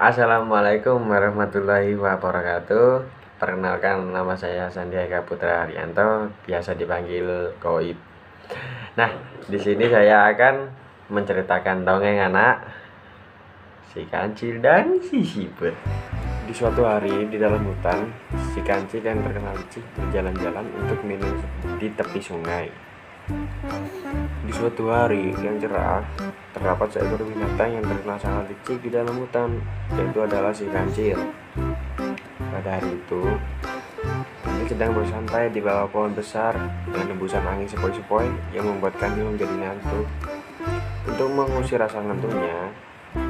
Assalamualaikum warahmatullahi wabarakatuh. Perkenalkan, nama saya Sandiaga Putra Haryanto, biasa dipanggil Koib. Nah, di sini saya akan menceritakan dongeng anak, si kancil dan si siput. Di suatu hari di dalam hutan, si kancil yang terkenal licik berjalan-jalan untuk minum di tepi sungai. Di suatu hari yang cerah, terdapat seekor binatang yang terkenal sangat licik di dalam hutan, yaitu adalah si kancil. Pada hari itu, kancil sedang bersantai di bawah pohon besar dengan hembusan angin sepoi-sepoi yang membuat kancil menjadi ngantuk. Untuk mengusir rasa ngantuknya,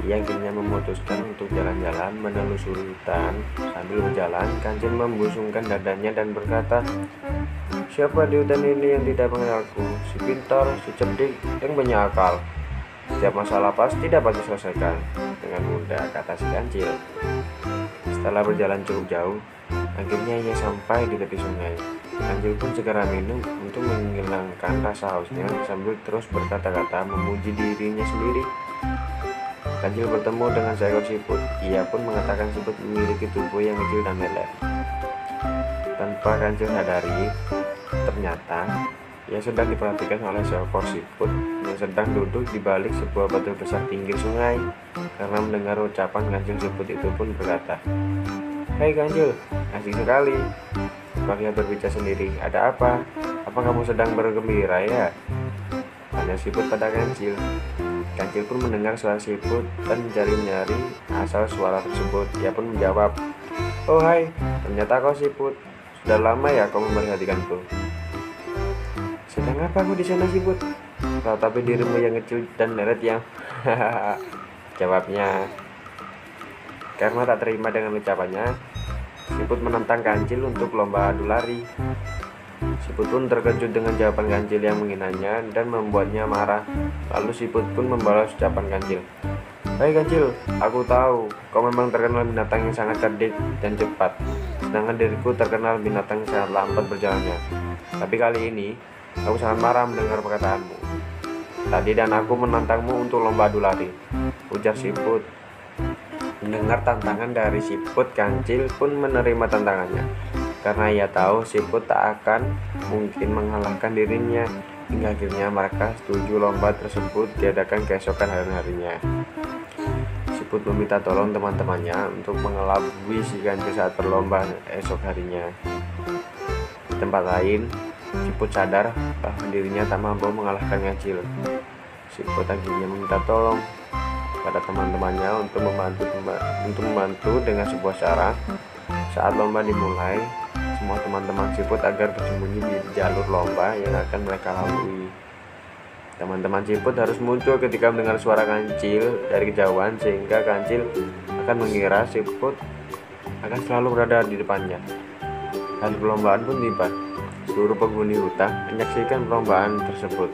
ia akhirnya memutuskan untuk jalan-jalan menelusuri hutan. Sambil berjalan, kancil membusungkan dadanya dan berkata, "Siapa di hutan ini yang tidak mengenalku? Si pintar, si cerdik, yang banyak akal. Setiap masalah pasti dapat diselesaikan dengan mudah," kata si kancil. Setelah berjalan cukup jauh, akhirnya ia sampai di tepi sungai. Kancil pun segera minum untuk menghilangkan rasa hausnya sambil terus berkata-kata memuji dirinya sendiri. Kancil bertemu dengan seekor siput. Ia pun mengatakan siput memiliki tubuh yang kecil dan lelet. Tanpa kancil sadari, ternyata ia sedang diperhatikan oleh seekor siput yang sedang duduk di balik sebuah batu besar pinggir sungai. Karena mendengar ucapan kancil, siput itu pun berkata, "Hei kancil, asik sekali kau lihat berbicara sendiri. Ada apa? Apa kamu sedang bergembira ya?" tanya siput pada kancil. Kancil pun mendengar suara siput dan mencari-nyari asal suara tersebut. Ia pun menjawab, "Oh hai, ternyata kau siput. Sudah lama ya kau memperhatikanku." "Sedang apa aku di sana siput? Tapi dirimu yang kecil dan lelet yang..." jawabnya. Karena tak terima dengan ucapannya, siput menantang kancil untuk lomba adu lari. Siput pun terkejut dengan jawaban kancil yang menghinanya dan membuatnya marah. Lalu siput pun membalas ucapan kancil. "Hai kancil, aku tahu kau memang terkenal binatang yang sangat cerdik dan cepat. Sedangkan diriku terkenal binatang yang sangat lambat berjalannya. Tapi kali ini aku sangat marah mendengar perkataanmu. Tadi dan aku menantangmu untuk lomba adu lari," ujar siput. Mendengar tantangan dari siput, kancil pun menerima tantangannya. Karena ia tahu siput tak akan mungkin mengalahkan dirinya. Hingga akhirnya mereka setuju lomba tersebut diadakan keesokan harinya. Siput meminta tolong teman-temannya untuk mengelabui si kancil saat berlomba esok harinya. Di tempat lain, siput sadar bahwa dirinya tak mampu mengalahkan kancil. Siput akhirnya meminta tolong pada teman-temannya untuk membantu dengan sebuah cara. Saat lomba dimulai, semua teman-teman siput agar bersembunyi di jalur lomba yang akan mereka lalui. Teman-teman siput harus muncul ketika mendengar suara kancil dari kejauhan, sehingga kancil akan mengira siput akan selalu berada di depannya. Hari perlombaan pun tiba. Seluruh penghuni hutan menyaksikan perlombaan tersebut.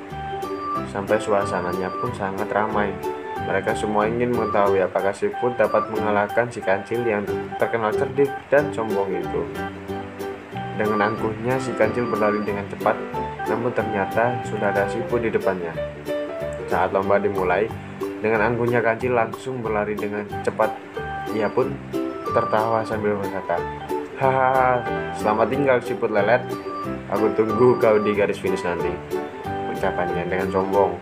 Sampai suasananya pun sangat ramai. Mereka semua ingin mengetahui apakah siput dapat mengalahkan si kancil yang terkenal cerdik dan sombong itu. Dengan angkuhnya si kancil berlari dengan cepat, namun ternyata sudah ada siput di depannya. Saat lomba dimulai, dengan angkuhnya kancil langsung berlari dengan cepat. Ia pun tertawa sambil berkata, "Hahaha, selamat tinggal siput lelet. Aku tunggu kau di garis finish nanti," ucapannya dengan sombong.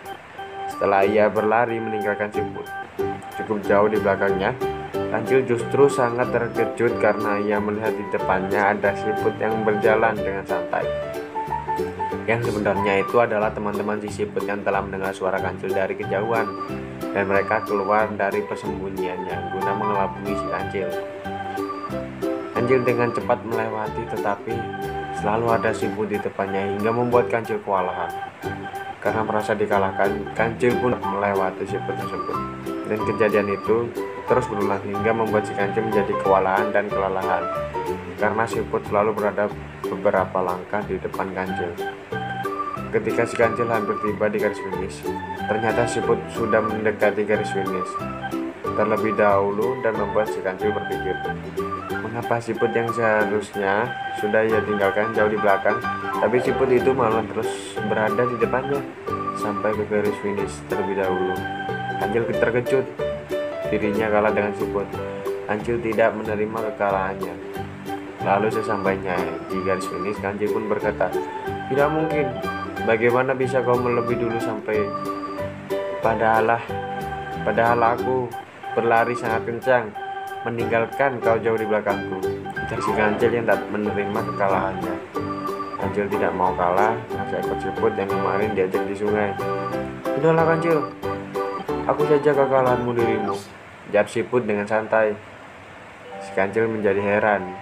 Setelah ia berlari meninggalkan siput cukup jauh di belakangnya, kancil justru sangat terkejut karena ia melihat di depannya ada siput yang berjalan dengan santai. Yang sebenarnya itu adalah teman-teman si siput yang telah mendengar suara kancil dari kejauhan, dan mereka keluar dari persembunyiannya guna mengelabui si kancil. Kancil dengan cepat melewati, tetapi selalu ada siput di depannya hingga membuat kancil kewalahan. Karena merasa dikalahkan, kancil pun melewati siput tersebut. Dan kejadian itu terus berulang hingga membuat si kancil menjadi kewalahan dan kelelahan. Karena siput selalu berada beberapa langkah di depan kancil. Ketika si kancil hampir tiba di garis finish, ternyata siput sudah mendekati garis finish terlebih dahulu dan membuat si kancil berpikir, mengapa siput yang seharusnya sudah ia tinggalkan jauh di belakang, tapi siput itu malah terus berada di depannya sampai ke garis finish terlebih dahulu. Kancil terkejut, dirinya kalah dengan siput. Kancil tidak menerima kekalahannya. Lalu sesampainya di garis finish, Kancil pun berkata, "Tidak mungkin. Bagaimana bisa kau lebih dulu sampai? Padahal aku berlari sangat kencang, meninggalkan kau jauh di belakangku." Ujar si Kancil yang tak menerima kekalahannya. Kancil tidak mau kalah dengan seekor siput yang kemarin diajak di sungai. "Sudahlah Kancil, aku saja kekalahanmu dirimu," jawab siput dengan santai. Si Kancil menjadi heran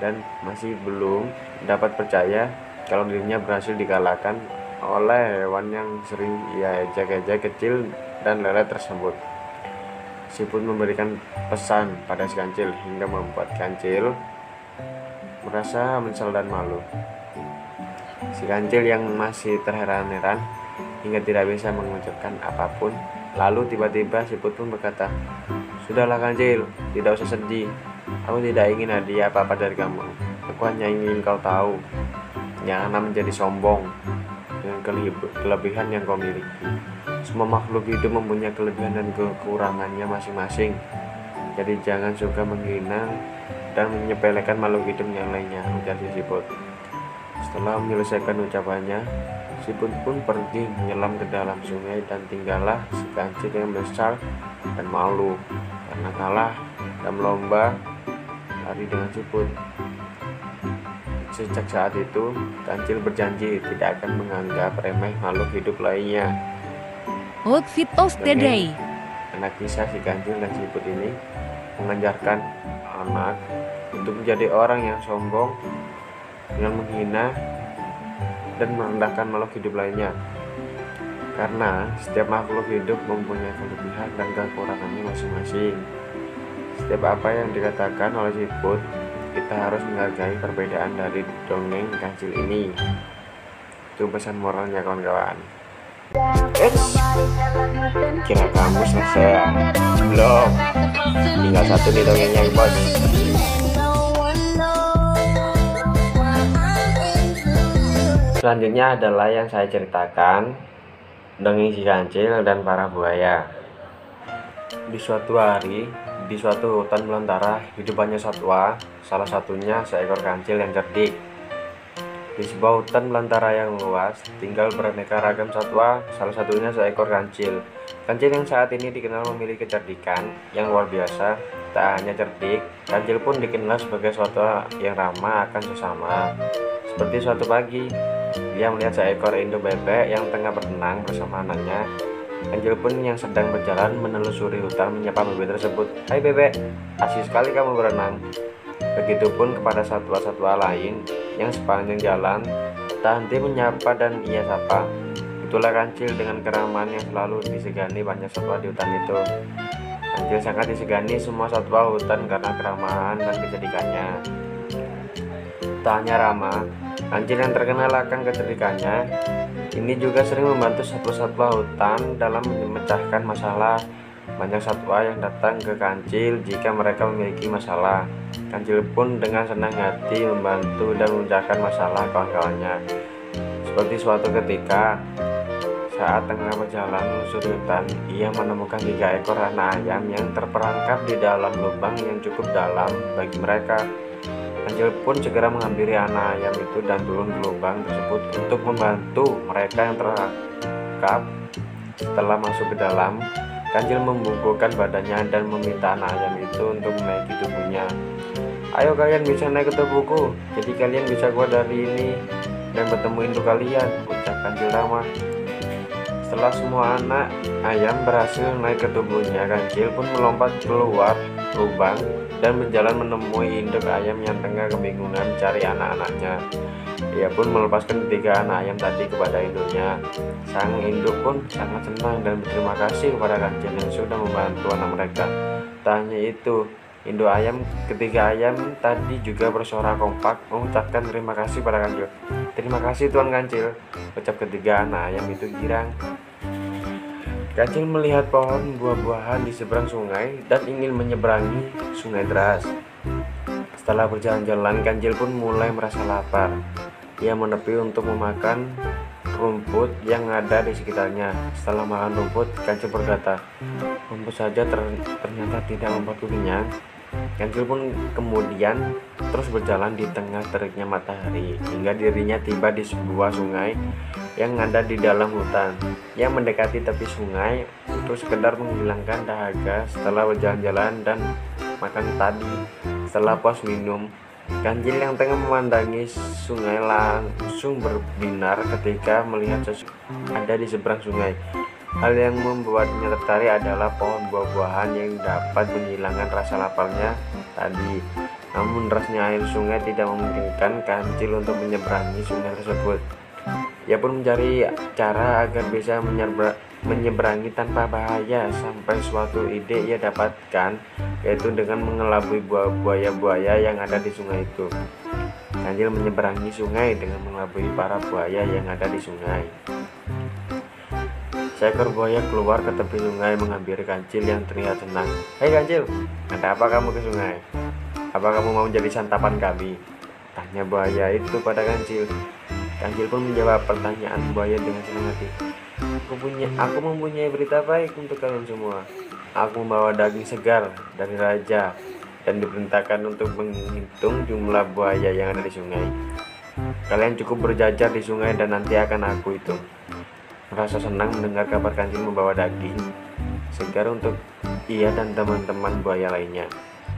dan masih belum dapat percaya kalau dirinya berhasil dikalahkan oleh hewan yang sering ia ejek-ejek, kecil dan lelet tersebut. Siput memberikan pesan pada si Kancil hingga membuat Kancil merasa menyesal dan malu. Si Kancil yang masih terheran-heran hingga tidak bisa mengucapkan apapun. Lalu tiba-tiba siput pun berkata, "Sudahlah Kancil, tidak usah sedih. Aku tidak ingin hadiah apa-apa dari kamu. Aku hanya ingin kau tahu, janganlah menjadi sombong dengan kelebihan yang kau miliki. Semua makhluk hidup mempunyai kelebihan dan kekurangannya masing-masing. Jadi jangan suka menghina dan menyepelekan makhluk hidup yang lainnya," ujar si siput. Setelah menyelesaikan ucapannya, siput pun pergi menyelam ke dalam sungai dan tinggallah si Kancil yang besar dan malu karena kalah dalam lomba lari dengan siput. Sejak saat itu, Kancil berjanji tidak akan menganggap remeh makhluk hidup lainnya. Outfit of the day. Anak kisah si Kancil dan siput ini mengajarkan anak untuk menjadi orang yang sombong dengan menghina dan merendahkan makhluk hidup lainnya. Karena setiap makhluk hidup mempunyai kelebihan dan kekurangannya masing-masing. Setiap apa yang dikatakan oleh siput, kita harus menghargai perbedaan dari dongeng Kancil ini. Itu pesan moralnya kawan-kawan. Kira kamu selesai? Belum. Tinggal satu nih dongengnya bos. Selanjutnya adalah yang saya ceritakan, dongeng si Kancil dan para buaya. Di suatu hari, di suatu hutan belantara, hidup banyak satwa, salah satunya seekor kancil yang cerdik. Di sebuah hutan belantara yang luas, tinggal beraneka ragam satwa, salah satunya seekor kancil. Kancil yang saat ini dikenal memiliki kecerdikan yang luar biasa. Tak hanya cerdik, kancil pun dikenal sebagai satwa yang ramah akan sesama. Seperti suatu pagi, dia melihat seekor induk bebek yang tengah berenang bersama anaknya. Kancil pun yang sedang berjalan menelusuri hutan menyapa bebek tersebut. "Hai bebek, asik sekali kamu berenang." Begitupun kepada satwa-satwa lain yang sepanjang jalan tak henti menyapa dan ia sapa. Itulah Kancil dengan keramahan yang selalu disegani banyak satwa di hutan itu. Kancil sangat disegani semua satwa hutan karena keramahan dan kecerdikannya. Tak hanya ramah, Kancil yang terkenal akan kecerdikannya ini juga sering membantu satwa-satwa hutan dalam memecahkan masalah. Banyak satwa yang datang ke Kancil jika mereka memiliki masalah. Kancil pun dengan senang hati membantu dan memecahkan masalah kawan-kawannya. Seperti suatu ketika, saat tengah berjalan menyusuri hutan, ia menemukan 3 ekor anak ayam yang terperangkap di dalam lubang yang cukup dalam bagi mereka. Kancil pun segera menghampiri anak ayam itu dan turun ke lubang tersebut untuk membantu mereka yang terperangkap. Setelah masuk ke dalam, Kancil membungkukkan badannya dan meminta anak ayam itu untuk menaiki tubuhnya. "Ayo kalian bisa naik ke tubuhku, jadi kalian bisa keluar dari ini dan bertemu induk kalian," ucap Kancil ramah. Setelah semua anak ayam berhasil naik ke tubuhnya, Kancil pun melompat keluar lubang dan berjalan menemui induk ayam yang tengah kebingungan mencari anak-anaknya. Ia pun melepaskan 3 anak ayam tadi kepada induknya. Sang induk pun sangat senang dan berterima kasih kepada Kancil yang sudah membantu anak mereka. Tak hanya itu, induk ayam ketiga ayam tadi juga bersuara kompak mengucapkan terima kasih pada Kancil. "Terima kasih Tuan Kancil," ucap ketiga anak ayam itu girang. Kancil melihat pohon buah-buahan di seberang sungai dan ingin menyeberangi sungai deras. Setelah berjalan-jalan, Kancil pun mulai merasa lapar. Ia menepi untuk memakan rumput yang ada di sekitarnya. Setelah makan rumput, kancil berkata, rumput saja ternyata tidak membuatku kenyang. Kancil pun kemudian terus berjalan di tengah teriknya matahari hingga dirinya tiba di sebuah sungai yang ada di dalam hutan. Yang mendekati tepi sungai untuk sekedar menghilangkan dahaga setelah berjalan-jalan dan makan tadi. Setelah puas minum, kancil yang tengah memandangi sungai langsung berbinar ketika melihat sesuatu ada di seberang sungai. Hal yang membuatnya tertarik adalah pohon buah-buahan yang dapat menghilangkan rasa laparnya tadi. Namun derasnya air sungai tidak memungkinkan kancil untuk menyeberangi sungai tersebut. Ia pun mencari cara agar bisa menyeberangi tanpa bahaya, sampai suatu ide ia dapatkan, yaitu dengan mengelabui buaya-buaya yang ada di sungai itu. Kancil menyeberangi sungai dengan mengelabui para buaya yang ada di sungai. Seekor buaya keluar ke tepi sungai menghampiri kancil yang terlihat senang. "Hei kancil, ada apa kamu ke sungai? Apa kamu mau menjadi santapan kami?" tanya buaya itu pada kancil. Kancil pun menjawab pertanyaan buaya dengan senang hati. Aku mempunyai berita baik untuk kalian semua. Aku membawa daging segar dari raja dan diperintahkan untuk menghitung jumlah buaya yang ada di sungai. Kalian cukup berjajar di sungai dan nanti akan aku hitung. Merasa senang mendengar kabar kancil membawa daging segar untuk ia dan teman-teman buaya lainnya.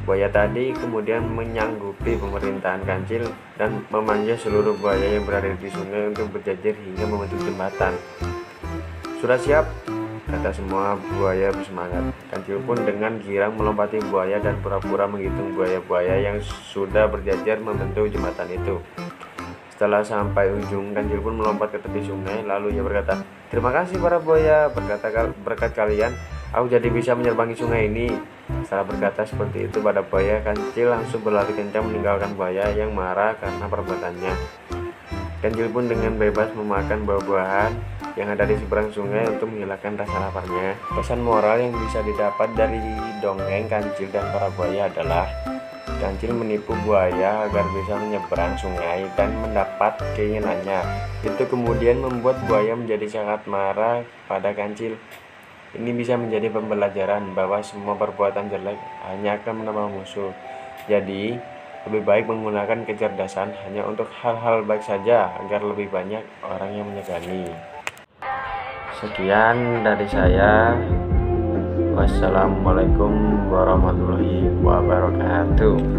Buaya tadi kemudian menyanggupi pemerintahan kancil dan memanggil seluruh buaya yang berada di sungai untuk berjajar hingga membentuk jembatan. "Sudah siap?" kata semua buaya bersemangat. Kancil pun dengan girang melompati buaya dan pura-pura menghitung buaya-buaya yang sudah berjajar membentuk jembatan itu. Setelah sampai ujung, kancil pun melompat ke tepi sungai. Lalu ia berkata, "Terima kasih para buaya, berkat kalian aku jadi bisa menyerbangi sungai ini." Setelah berkata seperti itu pada buaya, kancil langsung berlari kencang meninggalkan buaya yang marah karena perbuatannya. Kancil pun dengan bebas memakan buah-buahan yang ada di seberang sungai untuk menghilangkan rasa laparnya. Pesan moral yang bisa didapat dari dongeng kancil dan para buaya adalah kancil menipu buaya agar bisa menyeberang sungai dan mendapat keinginannya. Itu kemudian membuat buaya menjadi sangat marah pada kancil. Ini bisa menjadi pembelajaran bahwa semua perbuatan jelek hanya akan menambah musuh. Jadi, lebih baik menggunakan kecerdasan hanya untuk hal-hal baik saja agar lebih banyak orang yang menyegani. Sekian dari saya. Wassalamualaikum warahmatullahi wabarakatuh.